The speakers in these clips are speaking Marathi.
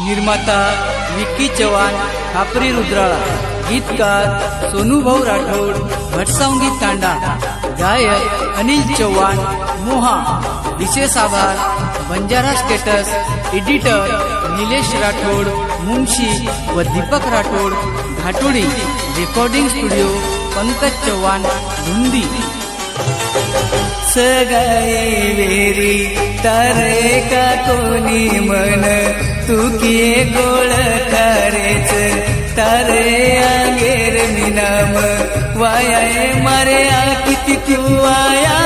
निर्माता विक्की चव्हाण, खापरी रुद्राळा, गीतकार सोनूभाऊ राठोड, भटसावंगी तांडा, गायक अनिल चव्हाण, मोहा. विशेष आभार बंजारा स्टेटस, एडिटर निलेश राठोड, मुंशी व दीपक राठोड, घाटोडी. Recording studio Pankaj Chavan, Dhundi. सगाई वेरी तारे का कोणी मन तू किये गोळ खारेच तारे आगेर मिनाम वाया मारे आ किती क्यों आया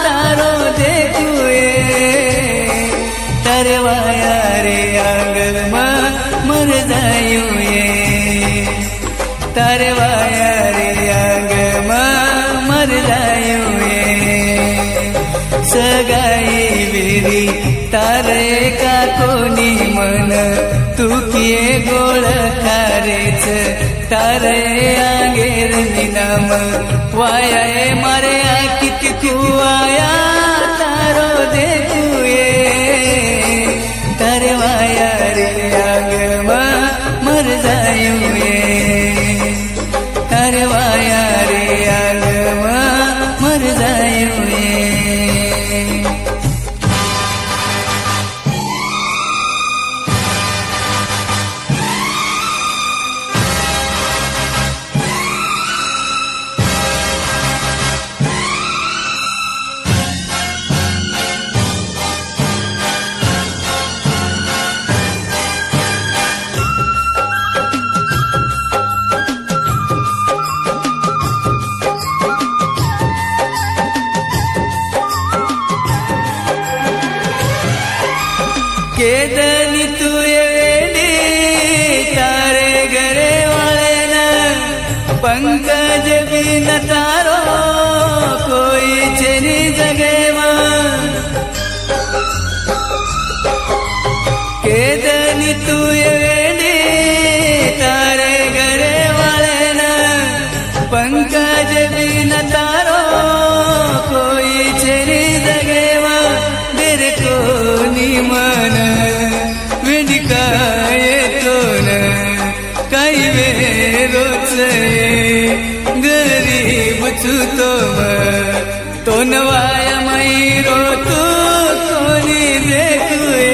तारो देखुए तारे वाया रे आंगल मर जायूं ये तारे वाया रे आंगल मर जायूं सगाई वेरी तारे का कोणी मन तू किये गोळ खारेच तारे आगेर निनाम वाया मारे आ किती क्यों आया तारो देखुए तारे वाया रे आग मर जायूं तारे वाया रे आग मर जायूं केदनी तू वेडी तारे घरे वाले न पंकज बिन तारो कोई चनी जगे केदनी तू वेडी तारे घरे वाले न पंकज बिन तारो कोई चनी जगे मेरे को निमन वेदिकाय तो न काही वेरोच गरीब छुतो तो नवाया मैरो तू कोणी देखुए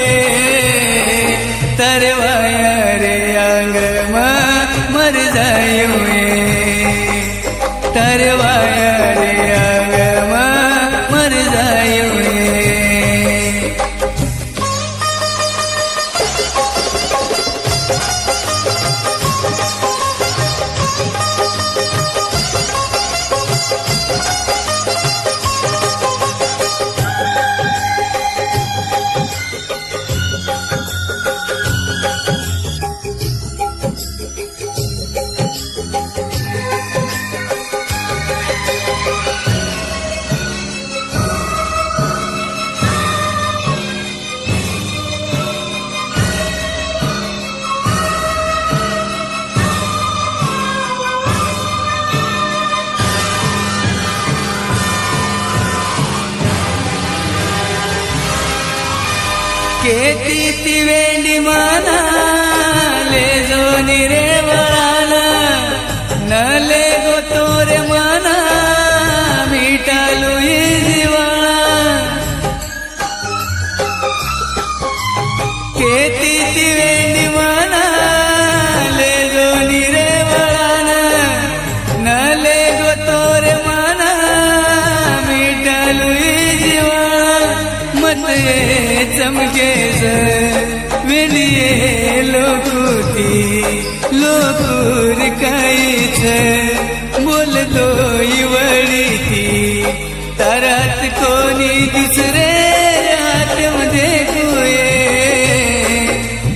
तारे वाया रे आंग मर जायूं तारे वाया रे आंग मर जायूं केती ती वेंडी माना ले जो निरे वळाला न ले गो तोरे माना मिटालू जीवाळा केती ती वेंडी माना ले जो निरे वळाला न ले गो तोरे माना मिटालू जीवाळा मत चमके वेलिये लोकूर काहीच बोल दो वळी ती तारात कोणी दुसरे आतमध्ये कुये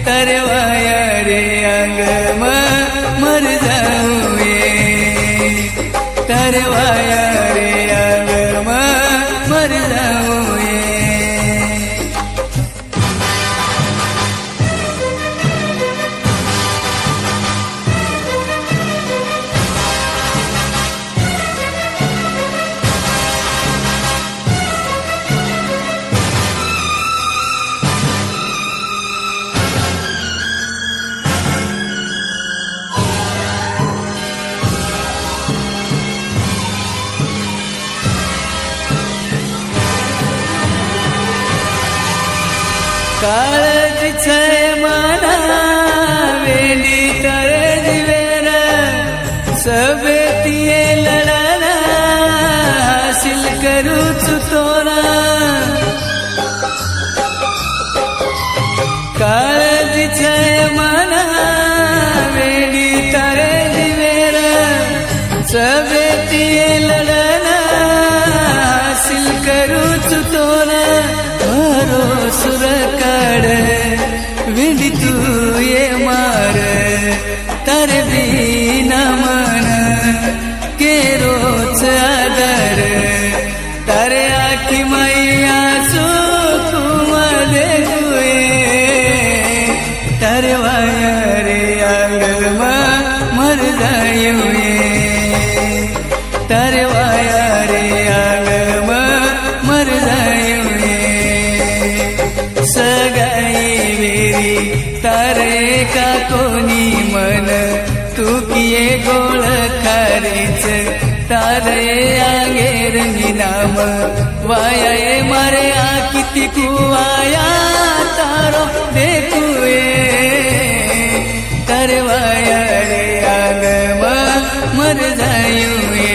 तारे वाया रे अंग मर जाऊं तारे वाया रे अंग मर जाऊं काळज छय मना वेली तरे दिवेर सबे तिये लड़ना हासिल करू तोरा काळज छय मना वेली तरे दिवेर सबे तिये लड़ना हासिल करू तोरा सुर काढ विंडी तू ये मार तर बीना मन केरोच आदर तारे आखी मैया सुकुमले गुए तारे वाया रे आंगमा मर जायुए तारे वाया रे आंगमा मर जायुए सगाई वेरी तारे का कोनी मन तू किए गोळ खारीच तारे आगे रंगी नाम वाया ये मारे आ किती कुवाया तारो देखुए तारे वाया रे आगमा मर जायुए